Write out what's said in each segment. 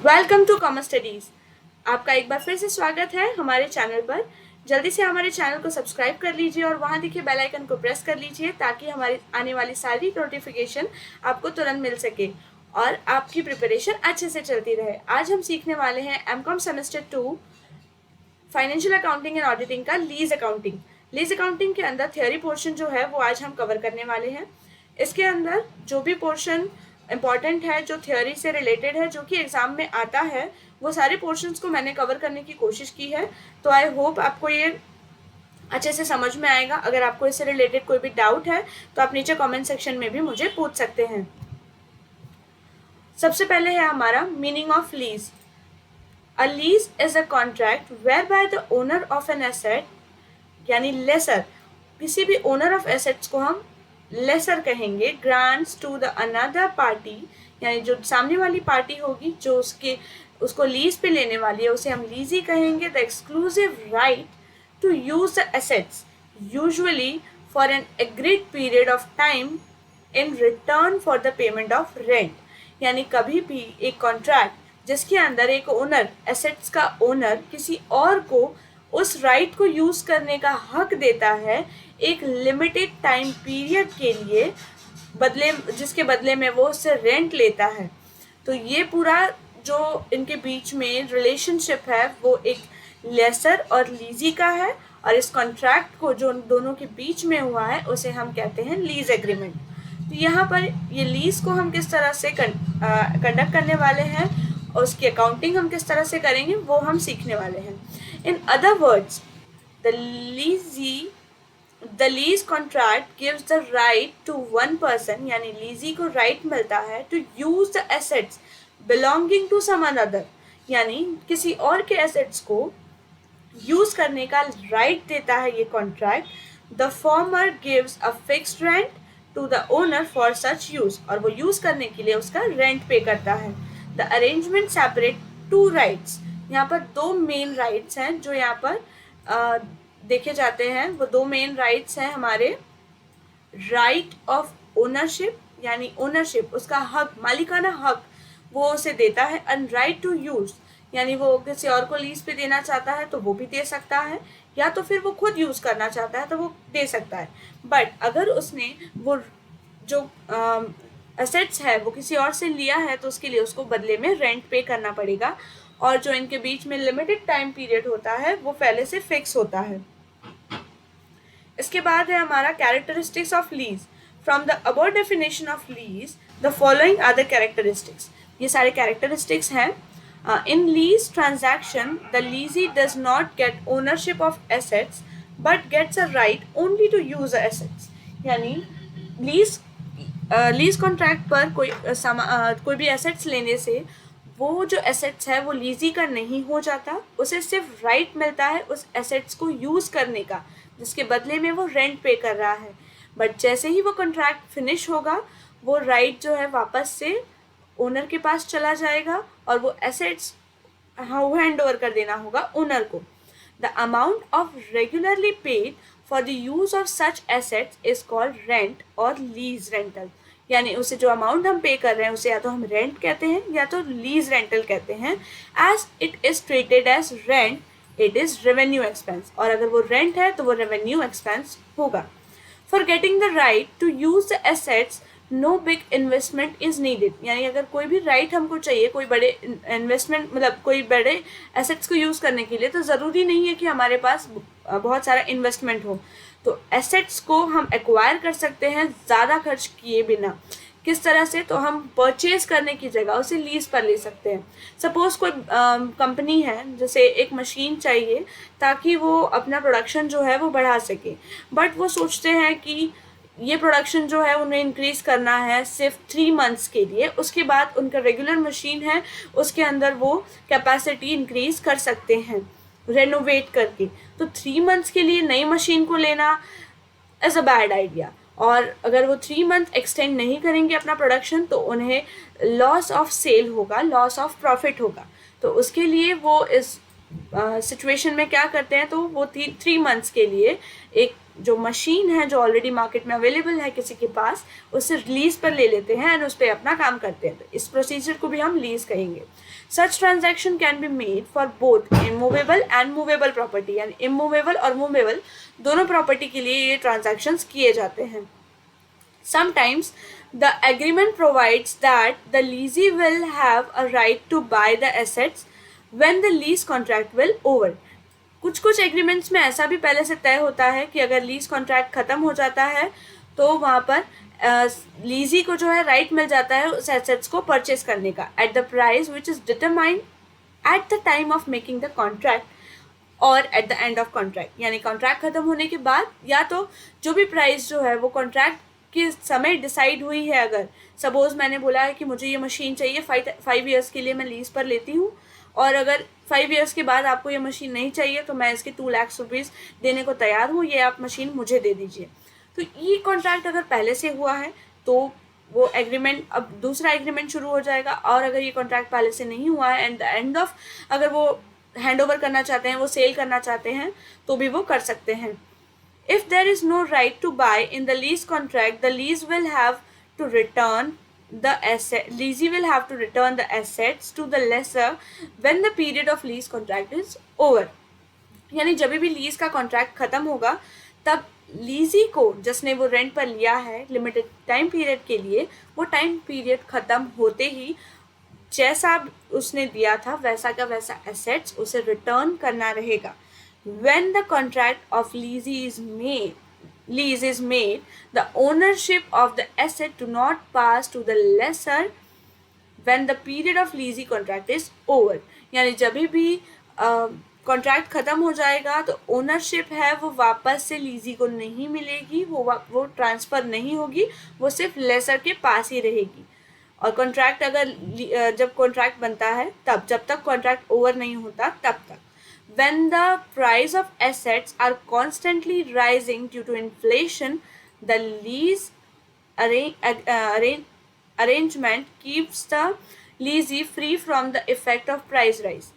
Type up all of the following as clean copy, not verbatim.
Welcome to commerce studies. आपका एक बार फिर से स्वागत है हमारे चैनल पर। जल्दी से हमारे चैनल को सब्सक्राइब कर लीजिए और वहां दिखे बेल आइकन को प्रेस कर लीजिए ताकि हमारी आने वाली सारी नोटिफिकेशन आपको तुरंत मिल सके और आपकी प्रिपरेशन अच्छे से चलती रहे। आज हम सीखने वाले हैं MCom semester 2 financial accounting and auditing का लीज अकाउंटिंग। लीज अकाउंटिंग के अंदर थियोरी पोर्शन जो है वो आज हम कवर करने वाले हैं। इसके अंदर जो भी पोर्शन इम्पॉर्टेंट है, जो थ्योरी से रिलेटेड है, जो कि एग्जाम में आता है, वो सारे पोर्शंस को मैंने कवर करने की कोशिश की है। तो आई होप आपको ये अच्छे से समझ में आएगा। अगर आपको इससे रिलेटेड कोई भी डाउट है तो आप नीचे कमेंट सेक्शन में भी मुझे पूछ सकते हैं। सबसे पहले है हमारा meaning of lease. A lease is a contract whereby the owner of an asset यानी लेसर, किसी भी ओनर ऑफ एसेट्स को हम लेसर कहेंगे, grants to the another party यानी जो सामने वाली पार्टी होगी जो उसको लीज पे लेने वाली है उसे हम लीजी कहेंगे। The exclusive right to use the assets usually for an agreed period of time in return for the payment of rent, यानी कभी भी एक कॉन्ट्रैक्ट जिसके अंदर एक ओनर, एसेट्स का ओनर किसी और को उस राइट को यूज करने का हक देता है एक लिमिटेड टाइम पीरियड के लिए, जिसके बदले में वो उससे रेंट लेता है। तो ये पूरा जो इनके बीच में रिलेशनशिप है वो एक लेसर और लीजी का है, और इस कॉन्ट्रैक्ट को जो दोनों के बीच में हुआ है उसे हम कहते हैं लीज एग्रीमेंट। तो यहाँ पर ये लीज को हम किस तरह से कंडक्ट करने वाले हैं और उसकी अकाउंटिंग हम किस तरह से करेंगे वो हम सीखने वाले हैं। In other words, the lease contract gives the right to one person, यानी लीजी को राइट मिलता है to use the assets belonging to some another, यानी किसी और के एसेट्स को यूज करने का राइट देता है ये contract. The former gives a fixed rent to the owner for such use, और वो यूज करने के लिए उसका रेंट पे करता है। The arrangement separate to rights, यहाँ पर दो मेन राइट्स हैं जो यहाँ पर देखे जाते हैं। वो दो मेन राइट्स हैं हमारे, राइट ऑफ ओनरशिप यानी ओनरशिप, उसका हक, मालिकाना हक वो उसे देता है, एंड राइट टू यूज यानी वो किसी और को लीज पे देना चाहता है तो वो भी दे सकता है, या तो फिर वो खुद यूज करना चाहता है तो वो दे सकता है। बट अगर उसने वो जो एसेट्स है वो किसी और से लिया है तो उसके लिए उसको बदले में रेंट पे करना पड़ेगा, और जो इनके बीच में लिमिटेड टाइम पीरियड होता है वो पहले से फिक्स होता है। इसके बाद है हमारा characteristics of lease. From the above definition of lease the following are the characteristics, ये सारे कैरेक्टरिस्टिक्स हैं। In lease transaction the lessee does not get ownership of assets but gets a right only to use assets, यानी lease contract पर कोई भी assets लेने से वो जो एसेट्स है वो लीजी का नहीं हो जाता, उसे सिर्फ राइट मिलता है उस एसेट्स को यूज करने का, जिसके बदले में वो रेंट पे कर रहा है। बट जैसे ही वो कॉन्ट्रैक्ट फिनिश होगा वो राइट जो है वापस से ओनर के पास चला जाएगा और वो एसेट्स हैंड ओवर कर देना होगा ओनर को। The amount of regularly paid for the use of such assets is called rent और लीज रेंटल, यानी उसे जो अमाउंट हम पे कर रहे हैं उसे या तो हम रेंट कहते हैं या तो लीज रेंटल कहते हैं। As it is treated as rent it is revenue expense, और अगर वो रेंट है तो वो रेवेन्यू एक्सपेंस होगा। For getting the right to use the assets no big investment is needed, यानी अगर कोई भी राइट हमको चाहिए कोई बड़े इन्वेस्टमेंट, मतलब कोई बड़े एसेट्स को यूज करने के लिए, तो ज़रूरी नहीं है कि हमारे पास बहुत सारा इन्वेस्टमेंट हो। तो एसेट्स को हम एक्वायर कर सकते हैं ज़्यादा खर्च किए बिना। किस तरह से? तो हम परचेज करने की जगह उसे लीज पर ले सकते हैं। सपोज कोई कंपनी है, जैसे एक मशीन चाहिए ताकि वो अपना प्रोडक्शन जो है वो बढ़ा सके, बट वो सोचते हैं कि ये प्रोडक्शन जो है उन्हें इंक्रीज करना है सिर्फ 3 मंथ्स के लिए, उसके बाद उनका रेगुलर मशीन है उसके अंदर वो कैपेसिटी इंक्रीज कर सकते हैं रेनोवेट करके। तो 3 मंथ्स के लिए नई मशीन को लेना इज़ अ बैड आइडिया, और अगर वो 3 मंथ एक्सटेंड नहीं करेंगे अपना प्रोडक्शन तो उन्हें लॉस ऑफ सेल होगा, लॉस ऑफ प्रॉफिट होगा। तो उसके लिए वो इस सिचुएशन में क्या करते हैं, तो वो 3 मंथ्स के लिए एक जो मशीन है जो ऑलरेडी मार्केट में अवेलेबल है किसी के पास, उससे लीज पर ले लेते हैं एंड उस पर अपना काम करते हैं। तो इस प्रोसीजर को भी हम लीज कहेंगे। सच transaction can be made for both immovable and movable property, यानी इमूवेबल और मूवेबल दोनों प्रॉपर्टी के लिए ये ट्रांजैक्शंस किए जाते हैं। Sometimes the agreement provides that the lessee will have a right to buy the assets when the lease contract will over. कुछ कुछ एग्रीमेंट्स में ऐसा भी पहले से तय होता है कि अगर लीज कॉन्ट्रैक्ट खत्म हो जाता है तो वहाँ पर लीजी को जो है राइट मिल जाता है उस एसेट्स को परचेज करने का at the price which is determined at the time of making the contract और at the end of contract. यानी कॉन्ट्रैक्ट खत्म होने के बाद या तो जो भी प्राइस जो है वो कॉन्ट्रैक्ट के समय डिसाइड हुई है। अगर सपोज मैंने बोला है कि मुझे ये मशीन चाहिए 5 ईयर्स के लिए मैं लीज पर लेती हूँ, और अगर 5 ईयर्स के बाद आपको ये मशीन नहीं चाहिए तो मैं इसके 2 लाख रुपीज़ देने को तैयार हूँ, ये आप मशीन मुझे दे दीजिए। तो ये कॉन्ट्रैक्ट अगर पहले से हुआ है तो वो एग्रीमेंट, अब दूसरा एग्रीमेंट शुरू हो जाएगा। और अगर ये कॉन्ट्रैक्ट पहले से नहीं हुआ है एंड द एंड ऑफ, अगर वो हैंड ओवर करना चाहते हैं, वो सेल करना चाहते हैं, तो भी वो कर सकते हैं। If there is no right to buy in the lease contract, the lease will have to return the asset. Leasee will have to return the assets to the lessor when the period of lease contract is over. यानी जब भी lease का contract खत्म होगा तब लीजी को जिसने वो रेंट पर लिया है लिमिटेड टाइम पीरियड के लिए, वो टाइम पीरियड खत्म होते ही जैसा उसने दिया था वैसा का वैसा एसेट्स उसे रिटर्न करना रहेगा। When the contract of lease is made, the ownership of the asset do not pass to the lessor when the period of lease contract is over. यानी जब भी कॉन्ट्रैक्ट खत्म हो जाएगा तो ओनरशिप है वो वापस से लीजी को नहीं मिलेगी, वो ट्रांसफ़र नहीं होगी, वो सिर्फ लेसर के पास ही रहेगी। और कॉन्ट्रैक्ट अगर जब कॉन्ट्रैक्ट बनता है तब, जब तक कॉन्ट्रैक्ट ओवर नहीं होता तब तक। When the price of assets are constantly rising due to inflation, the lease arrangement keeps the leasee free from the effect of price rise.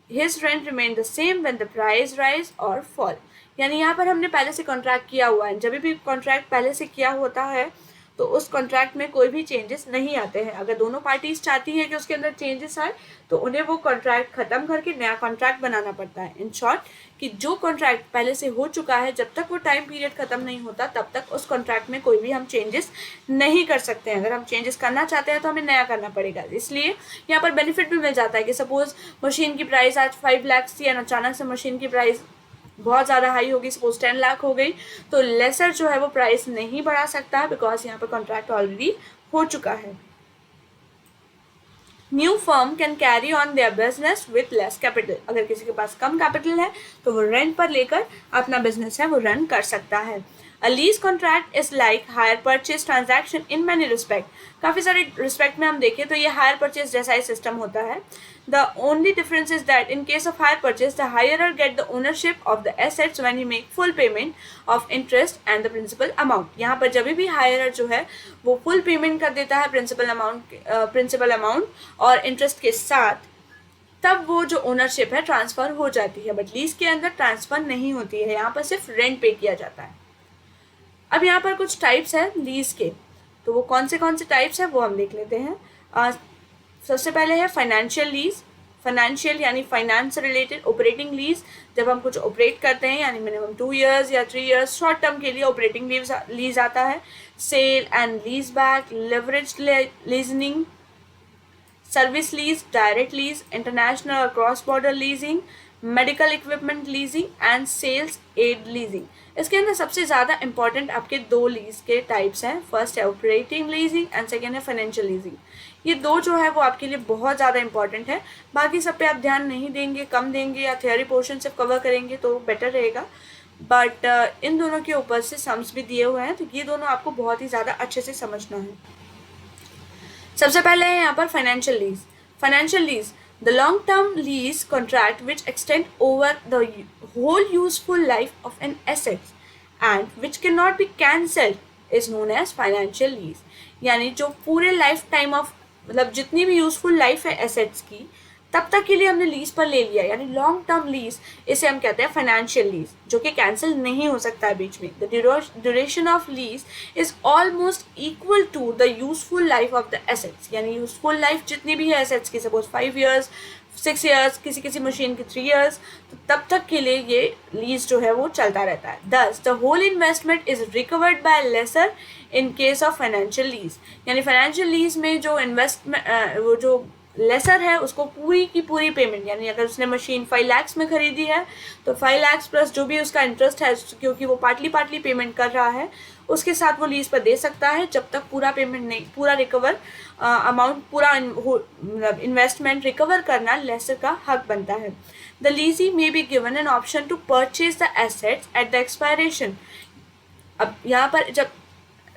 His rent remain the same when the price rise or fall. यानी यहाँ पर हमने पहले से contract किया हुआ है, जब भी कॉन्ट्रैक्ट पहले से किया होता है तो उस कॉन्ट्रैक्ट में कोई भी चेंजेस नहीं आते हैं। अगर दोनों पार्टीज चाहती हैं कि उसके अंदर चेंजेस आए तो उन्हें वो कॉन्ट्रैक्ट खत्म करके नया कॉन्ट्रैक्ट बनाना पड़ता है। इन शॉर्ट कि जो कॉन्ट्रैक्ट पहले से हो चुका है, जब तक वो टाइम पीरियड खत्म नहीं होता तब तक उस कॉन्ट्रैक्ट में कोई भी हम चेंजेस नहीं कर सकते हैं। अगर हम चेंजेस करना चाहते हैं तो हमें नया करना पड़ेगा। इसलिए यहाँ पर बेनिफिट भी मिल जाता है कि सपोज मशीन की प्राइस आज 5 लाख थी और अचानक से मशीन की प्राइस बहुत ज़्यादा हाई होगी, सपोज 10 लाख हो गई, तो लेसर जो है वो प्राइस नहीं बढ़ा सकता है बिकॉज यहाँ पर कॉन्ट्रैक्ट ऑलरेडी हो चुका है। New firm can carry on their business with less capital. अगर किसी के पास कम कैपिटल है तो वो रेंट पर लेकर अपना बिजनेस है वो रन कर सकता है। A lease contract is like hire purchase transaction in many respect. काफ़ी सारे रिस्पेक्ट में हम देखें तो ये हायर परचेज जैसा ही सिस्टम होता है। The only difference is that in case of hire purchase, the hirer get the ownership of the assets when he make full payment of interest and the principal amount. यहाँ पर जब भी hirer जो है वो full payment कर देता है principal amount और interest के साथ, तब वो जो ओनरशिप है ट्रांसफ़र हो जाती है। बट लीज के अंदर ट्रांसफ़र नहीं होती है, यहाँ पर सिर्फ रेंट पे किया जाता है। अब यहाँ पर कुछ टाइप्स हैं लीज के, तो वो कौन से टाइप्स हैं वो हम देख लेते हैं। सबसे पहले है फाइनेंशियल लीज। फाइनेंशियल यानी फाइनेंस से रिलेटेड। ऑपरेटिंग लीज, जब हम कुछ ऑपरेट करते हैं यानी मिनिमम 2 इयर्स या 3 इयर्स शॉर्ट टर्म के लिए ऑपरेटिंग लीज आता है। Sale and lease back, leverage leasing, service lease, direct lease, international और cross border leasing, medical equipment leasing and sales aid leasing. इसके अंदर सबसे ज़्यादा इंपॉर्टेंट आपके 2 लीज के टाइप्स हैं। फर्स्ट है ऑपरेटिंग लीजिंग एंड सेकेंड है फाइनेंशियल लीजिंग। ये 2 जो है वो आपके लिए बहुत ज़्यादा इंपॉर्टेंट है। बाकी सब पे आप ध्यान नहीं देंगे, कम देंगे या थियोरी पोर्शन सिर्फ कवर करेंगे तो बेटर रहेगा। बट इन दोनों के ऊपर से सम्स भी दिए हुए हैं, तो ये दोनों आपको बहुत ही ज़्यादा अच्छे से समझना है। सबसे पहले है यहाँ पर financial lease. Financial lease, the long-term lease contract which extend over the whole useful life of an asset and which cannot be cancelled is known as financial lease. यानी जो पूरे लाइफ टाइम ऑफ, मतलब जितनी भी useful life है assets की तब तक के लिए हमने लीज पर ले लिया, यानी लॉन्ग टर्म लीज, इसे हम कहते हैं फाइनेंशियल लीज, जो कि कैंसिल नहीं हो सकता है बीच में। The duration of lease is almost equal to the useful life of the assets, यानी यूजफुल लाइफ जितनी भी है एसेट्स की, सपोज 5 ईयर्स, 6 ईयर्स, किसी किसी मशीन की 3 ईयर्स, तो तब तक के लिए ये लीज जो है वो चलता रहता है। Thus the whole investment is recovered by lessor in case of financial lease, यानी फाइनेंशियल लीज में जो इन्वेस्टमेंट वो जो लेसर है उसको पूरी की पूरी पेमेंट, यानी अगर उसने मशीन 5 लाख में खरीदी है तो 5 लाख प्लस जो भी उसका इंटरेस्ट है, क्योंकि वो पार्टली पेमेंट कर रहा है, उसके साथ वो लीज पर दे सकता है जब तक पूरा पेमेंट नहीं, पूरा रिकवर अमाउंट, पूरा इन्वेस्टमेंट रिकवर करना लेसर का हक बनता है। The lessee may be given an option to purchase the assets at the expiration. अब यहाँ पर जब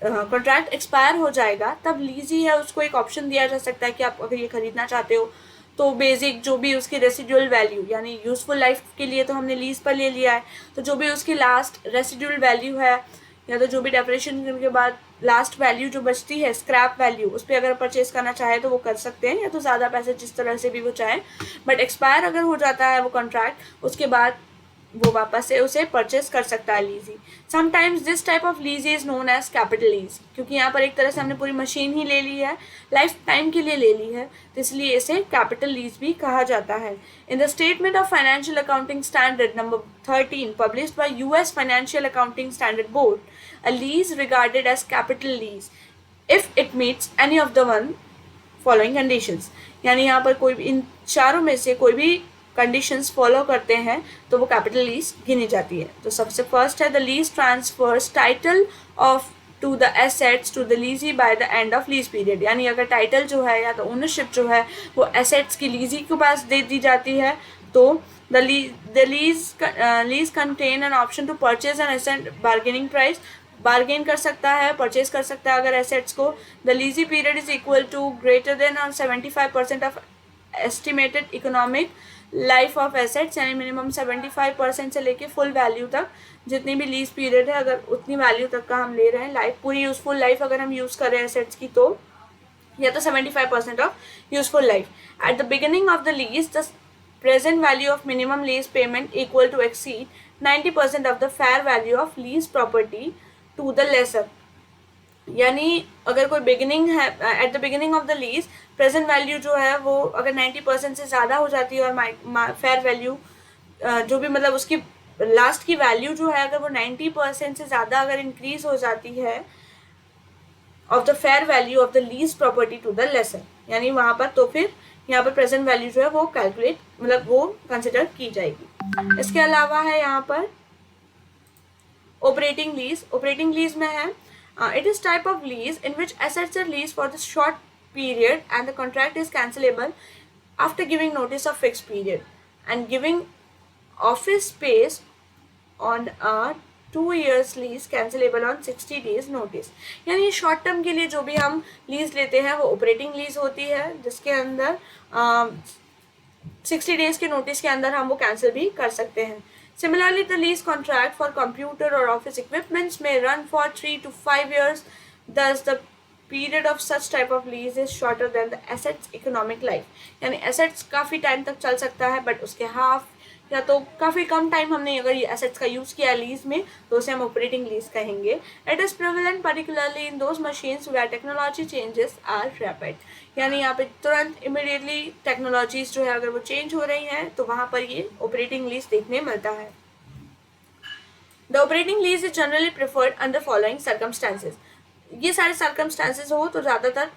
कॉन्ट्रैक्ट एक्सपायर हो जाएगा तब लीजी है उसको एक ऑप्शन दिया जा सकता है कि आप अगर ये खरीदना चाहते हो तो बेसिक जो भी उसकी रेसिडुअल वैल्यू, यानी यूजफुल लाइफ के लिए तो हमने लीज पर ले लिया है, तो जो भी उसकी लास्ट रेसिडुअल वैल्यू है या तो जो भी डेप्रिसिएशन के बाद लास्ट वैल्यू जो बचती है, स्क्रैप वैल्यू, उस पर अगर परचेज करना चाहे तो वो कर सकते हैं, या तो ज़्यादा पैसे जिस तरह से भी वो चाहें। बट एक्सपायर अगर हो जाता है वो कॉन्ट्रैक्ट, उसके बाद वो वापस से उसे परचेस कर सकता है lessee. Sometimes this type of lease is known as capital lease, क्योंकि यहाँ पर एक तरह से हमने पूरी मशीन ही ले ली है, लाइफ टाइम के लिए ले ली है, तो इसलिए इसे कैपिटल लीज भी कहा जाता है। In the statement of financial accounting standard number 13 published by US financial accounting standard board, a lease regarded as capital lease if it meets any of the one following conditions, यानी यहाँ पर कोई भी इन चारों में से कोई भी कंडीशंस फॉलो करते हैं तो वो कैपिटल लीज गिनी जाती है। तो सबसे फर्स्ट है the lease transfers title of to the assets to the lessee by the end of lease period, यानी अगर टाइटल जो है या तो ओनरशिप जो है वो एसेट्स की लीजी के पास दे दी जाती है तो the lease contain an option to purchase an asset bargaining price, bargain कर सकता है, परचेज कर सकता है अगर एसेट्स को। The lessee period is equal to greater than 75% of estimated economic life of assets, यानी मिनिमम 75% से लेके फुल वैल्यू तक जितनी भी लीज पीरियड है अगर उतनी वैल्यू तक का हम ले रहे हैं, लाइफ पूरी यूजफुल लाइफ अगर हम यूज़ कर रहे हैं एसेट्स की तो, या तो 75% of useful life. At the beginning of the lease the present value of minimum lease payment equal to exceed 90% of the fair value of lease property to the lessor, यानी अगर कोई बिगिनिंग है at the beginning of the lease present value जो है वो अगर 90% से ज़्यादा हो जाती है और फेयर वैल्यू जो भी मतलब उसकी लास्ट की वैल्यू जो है अगर वो 90% से ज़्यादा अगर इंक्रीज हो जाती है of the fair value of the lease property to the lessor, यानी वहाँ पर तो फिर यहाँ पर प्रेजेंट वैल्यू जो है वो कैलकुलेट मतलब वो कंसिडर की जाएगी। इसके अलावा है यहाँ पर ऑपरेटिंग लीज। ऑपरेटिंग लीज में है it is type of lease in which assets are leased for the short period and the contract is cancelable after giving notice of fixed period and giving office space on a 2 years lease cancelable on 60 days notice, यानी short term के लिए जो भी हम lease लेते हैं वो operating lease होती है जिसके अंदर 60 डेज के नोटिस के अंदर हम वो कैंसिल भी कर सकते हैं। Similarly, the lease contract for computer or office equipments may run for 3 to 5 years. Thus, the period of such type of lease is shorter than the assets economic life. यानी assets काफ़ी time तक चल सकता है but उसके half या तो काफ़ी कम टाइम हमने अगर ये assets का यूज़ किया लीज में तो उसे हम ऑपरेटिंग लीज कहेंगे। It is prevalent particularly in those machines where technology changes are rapid. यानी यहाँ पे तुरंत इमीडिएटली टेक्नोलॉजीज जो है अगर वो चेंज हो रही हैं तो वहाँ पर ये ऑपरेटिंग लीज देखने मिलता है। The operating lease is generally preferred under following circumstances, ये सारे सर्कमस्टांसेस हो तो ज़्यादातर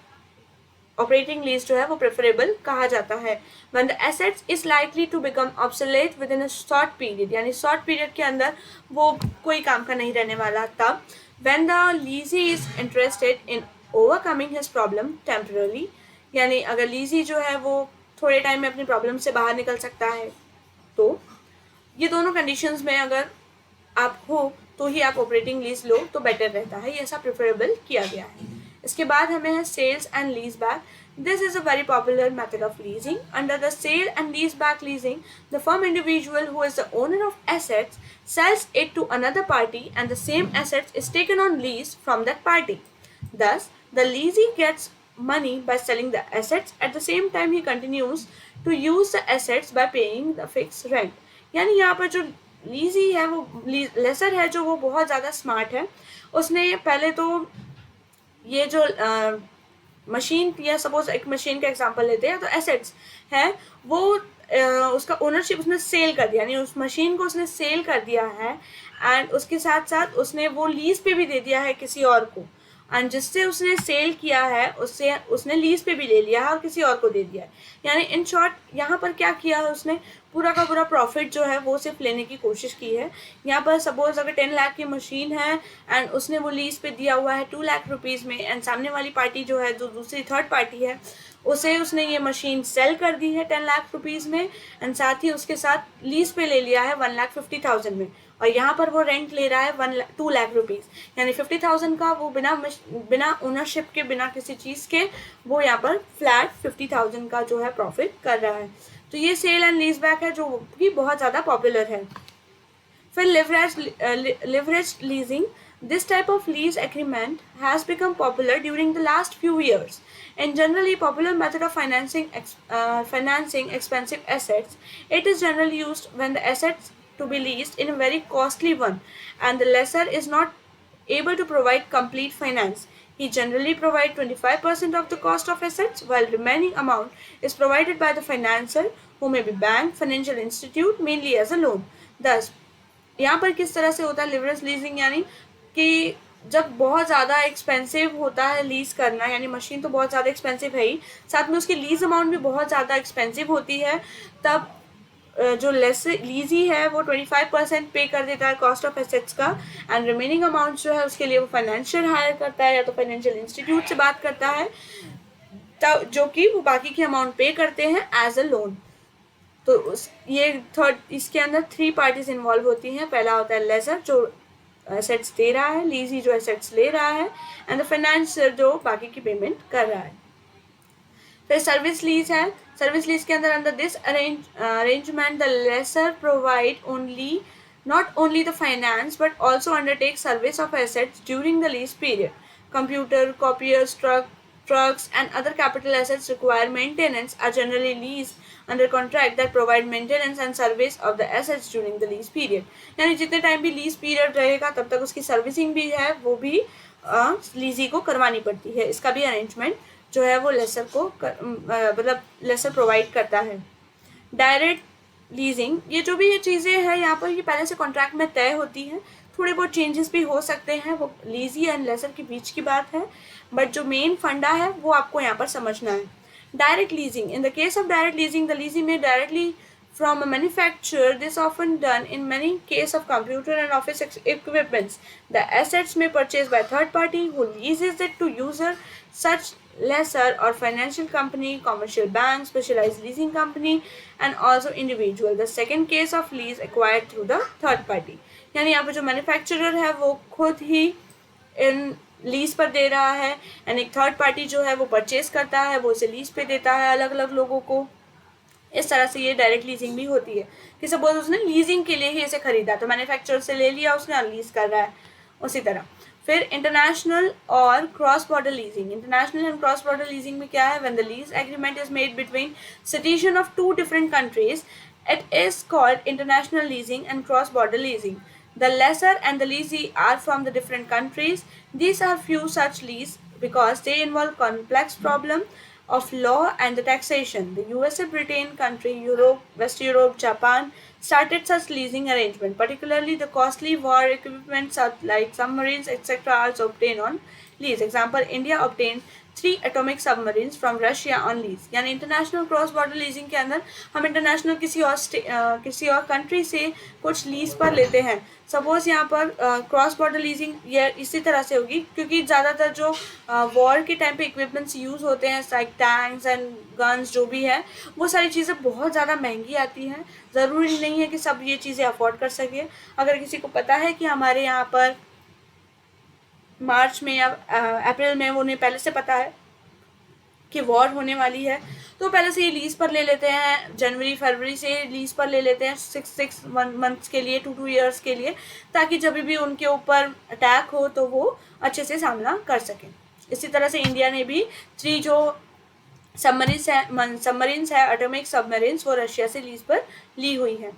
ऑपरेटिंग लीज जो है वो प्रेफरेबल कहा जाता है। When the assets is likely to become obsolete within a short period, यानी शॉर्ट पीरियड के अंदर वो कोई काम का नहीं रहने वाला, तब when the lessee is interested in overcoming his problem temporary, यानी अगर लीजी जो है वो थोड़े टाइम में अपनी प्रॉब्लम से बाहर निकल सकता है तो ये दोनों कंडीशंस में अगर आप हो तो ही आप ऑपरेटिंग लीज लो तो बेटर रहता है, ये ऐसा प्रेफरेबल किया गया है। इसके बाद हमें है sales and lease back. This is a very popular method of leasing. Under the sale and lease back leasing the firm individual who is the owner of assets sells it to another party and the same assets is taken on lease from that party. Thus, the leasee gets money by selling the assets. At the same time, he continues to use the assets by paying the fixed rent. यानी यहाँ पर जो लीजी है वो laser है जो वो बहुत ज़्यादा स्मार्ट है. उसने पहले तो ये जो मशीन या सपोज एक मशीन का एग्जांपल लेते हैं तो एसेट्स है वो उसका ओनरशिप उसने सेल कर दिया, यानी उस मशीन को उसने सेल कर दिया है एंड उसके साथ साथ उसने वो लीज पे भी दे दिया है किसी और को, एंड जिससे उसने सेल किया है उससे उसने लीज पे भी ले लिया है और किसी और को दे दिया है. यानी इन शॉर्ट यहाँ पर क्या किया है उसने, पूरा का पूरा प्रॉफिट जो है वो सिर्फ लेने की कोशिश की है. यहाँ पर सपोज अगर 10 लाख की मशीन है एंड उसने वो लीज पे दिया हुआ है 2 लाख रुपीज़ में, एंड सामने वाली पार्टी जो है जो दूसरी थर्ड पार्टी है उसे उसने ये मशीन सेल कर दी है 10 लाख रुपीज़ में, एंड साथ ही उसके साथ लीज पे ले लिया है 1,50,000 में, और यहाँ पर वो रेंट ले रहा है 2 लाख रुपीज़. यानी 50,000 का वो बिना ओनरशिप के, बिना किसी चीज़ के वो यहाँ पर फ्लैट 50,000 का जो है प्रॉफिट कर रहा है. तो ये सेल एंड लीज बैक है जो कि बहुत ज़्यादा पॉपुलर है. फिर leverage leasing. This type of lease agreement has become popular during the last few years. In generally popular method of financing expensive assets, it is generally used when the assets to be leased in a very costly one and the lessor is not able to provide complete finance. He generally provides 25% of the cost of assets, while remaining amount is provided by the financer, who may be bank, financial institute, mainly as a loan. Thus, यहाँ पर किस तरह से होता है leverage leasing, यानी कि जब बहुत ज़्यादा एक्सपेंसिव होता है लीज़ करना, यानी मशीन तो बहुत ज़्यादा एक्सपेंसिव है ही, साथ में उसकी लीज़ अमाउंट भी बहुत ज़्यादा एक्सपेंसिव होती है, तब जो लीजी है वो 25% पे कर देता है कॉस्ट ऑफ एसेट्स का, एंड रिमेनिंग अमाउंट जो है उसके लिए वो फाइनेंशियल हायर करता है या तो फाइनेंशियल इंस्टीट्यूट से बात करता है, तब जो कि वो बाकी की अमाउंट पे करते हैं एज अ लोन. तो ये थर्ड, इसके अंदर 3 पार्टीज इन्वॉल्व होती हैं. पहला होता है लेसर जो एसेट्स दे रहा है, लीजी जो एसेट्स ले रहा है, एंड द फाइनेंसर जो बाकी की पेमेंट कर रहा है. फिर सर्विस लीज है. सर्विस लीज के अंदर this arrangement the lessor provide not only the finance but also undertake service of assets during the lease period. Computer, copiers, trucks and other capital assets require maintenance are generally leased under contract that provide maintenance and service of the assets during the lease period. यानी जितने time भी lease period रहेगा तब तक उसकी servicing भी है वो भी लीजी को करवानी पड़ती है. इसका भी अरेंजमेंट जो है वो लेसर को मतलब लेसर प्रोवाइड करता है. डायरेक्ट लीजिंग, ये जो भी ये चीज़ें हैं यहाँ पर ये पहले से कॉन्ट्रैक्ट में तय होती हैं, थोड़े बहुत चेंजेस भी हो सकते हैं, वो लीजी एंड लेसर के बीच की बात है, बट जो मेन फंडा है वो आपको यहाँ पर समझना है. Direct leasing. In the case of direct leasing the lessee may directly from a manufacturer. This often done in many cases of computer and office equipments. The assets may purchased by third party who leases it to user such lessor or financial company, commercial bank, specialized leasing company and also individual. The second case of lease acquired through the third party. यानी यहाँ पर जो manufacturer है वो खुद ही इन lease पर दे रहा है एंड एक थर्ड पार्टी जो है वो परचेज करता है, वो उसे लीज पे देता है अलग अलग लोगों को. इस तरह से ये डायरेक्ट लीजिंग भी होती है कि सपोज उसने लीजिंग के लिए ही इसे खरीदा तो मैन्युफैक्चरर से ले लिया उसने और लीज कर रहा है उसी तरह. फिर इंटरनेशनल और cross border leasing. International and cross border leasing में क्या है, when the lease agreement is made between citizen of 2 different countries it is called international leasing and cross border leasing. The lessor and the lessee are from the different countries. These are few such lease because they involve complex problem of law and the taxation. The USA, Britain, country, Europe, West Europe, Japan started such leasing arrangement. Particularly the costly war equipment like submarines etc. are obtained on lease. Example, India obtained 3 atomic submarines from Russia on lease. यानी international cross border leasing के अंदर हम international किसी और country से कुछ lease पर लेते हैं. सपोज यहाँ पर क्रॉस बॉर्डर लीजिंग ये इसी तरह से होगी क्योंकि ज़्यादातर जो वॉर के टाइम पे इक्विपमेंट्स यूज़ होते हैं लाइक टैंक्स एंड गन्स जो भी है वो सारी चीज़ें बहुत ज़्यादा महंगी आती हैं. ज़रूरी नहीं है कि सब ये चीज़ें अफोर्ड कर सके. अगर किसी को पता है कि हमारे यहाँ पर मार्च में या अप्रैल में उन्हें पहले से पता है कि वॉर होने वाली है तो पहले से ये लीज़ पर ले लेते हैं, जनवरी फरवरी से लीज़ पर ले लेते हैं 6 मंथ्स के लिए, 2 ईयर्स के लिए, ताकि जब भी उनके ऊपर अटैक हो तो वो अच्छे से सामना कर सकें. इसी तरह से इंडिया ने भी 3 जो सबमरीन्स है एटॉमिक सबमरीन्स, वो रशिया से लीज पर ली हुई है।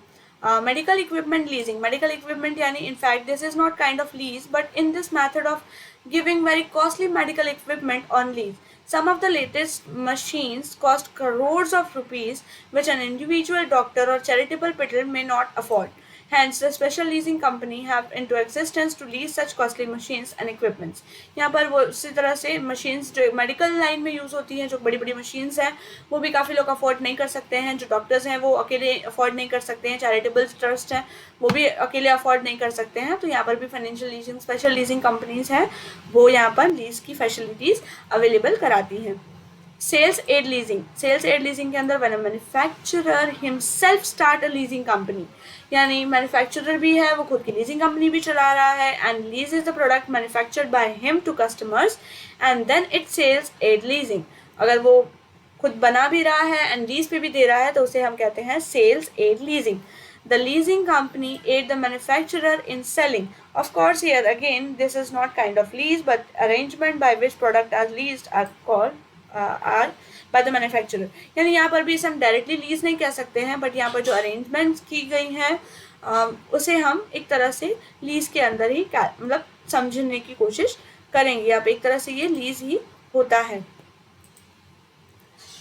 medical equipment leasing, medical equipment yani in fact this is not kind of lease, but in this method of giving very costly medical equipment on lease, some of the latest machines cost crores of rupees which an individual doctor or charitable patron may not afford. Hence, the special leasing company have into existence to lease such costly machines and equipments. यहाँ पर वो इसी तरह से machines जो medical line में use होती हैं, जो बड़ी बड़ी machines हैं, वो भी काफ़ी लोग अफोर्ड नहीं कर सकते हैं। जो डॉक्टर्स हैं वो अकेले अफोर्ड नहीं कर सकते हैं, चैरिटेबल ट्रस्ट हैं वो भी अकेले अफोर्ड नहीं कर सकते हैं। तो यहाँ पर भी financial leasing special leasing companies हैं, वो यहाँ पर लीज की फैसिलिटीज़ अवेलेबल कराती हैं। Sales aid leasing, sales aid leasing के अंदर when manufacturer himself start a leasing company, यानी मैन्युफैक्चरर भी है, वो खुद की लीजिंग कंपनी भी चला रहा है, and lease is the product manufactured by him to customers and then it sales aid leasing. अगर वो खुद बना भी रहा है एंड लीज पे भी दे रहा है तो उसे हम कहते हैं sales aid leasing. The leasing company aid the manufacturer in selling. Of course, here again, this is not kind of lease, but arrangement by which product are leased are called are by the manufacturer. यानी यहाँ पर भी इसे हम directly lease नहीं कह सकते हैं, बट यहाँ पर जो अरेंजमेंट्स की गई हैं उसे हम एक तरह से लीज के अंदर ही मतलब समझने की कोशिश करेंगे। आप एक तरह से ये लीज ही होता है।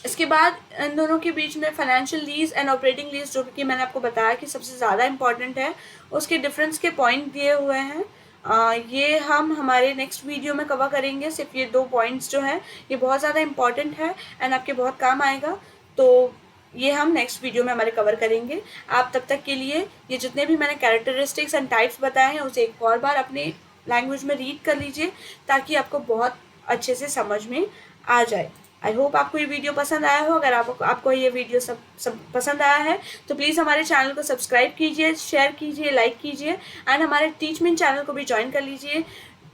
इसके बाद इन दोनों के बीच में financial lease and operating lease, जो कि मैंने आपको बताया कि सबसे ज़्यादा इंपॉर्टेंट है, उसके डिफरेंस के पॉइंट दिए हुए हैं। ये हम हमारे नेक्स्ट वीडियो में कवर करेंगे। सिर्फ ये 2 पॉइंट्स जो हैं ये बहुत ज़्यादा इंपॉर्टेंट है एंड आपके बहुत काम आएगा, तो ये हम नेक्स्ट वीडियो में हमारे कवर करेंगे। आप तब तक के लिए ये जितने भी मैंने कैरेक्टरिस्टिक्स एंड टाइप्स बताए हैं उसे एक और बार अपने लैंग्वेज में रीड कर लीजिए ताकि आपको बहुत अच्छे से समझ में आ जाए। आई होप आपको ये वीडियो पसंद आया हो। अगर आपको ये वीडियो सब पसंद आया है तो प्लीज़ हमारे चैनल को सब्सक्राइब कीजिए, शेयर कीजिए, लाइक कीजिए एंड हमारे टीचमिन चैनल को भी ज्वाइन कर लीजिए,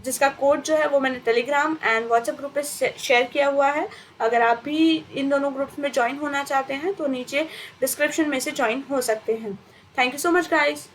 जिसका कोड जो है वो मैंने टेलीग्राम एंड व्हाट्सएप ग्रुप पे शेयर किया हुआ है। अगर आप भी इन दोनों ग्रुप्स में ज्वाइन होना चाहते हैं तो नीचे डिस्क्रिप्शन में से ज्वाइन हो सकते हैं। Thank you so much guys.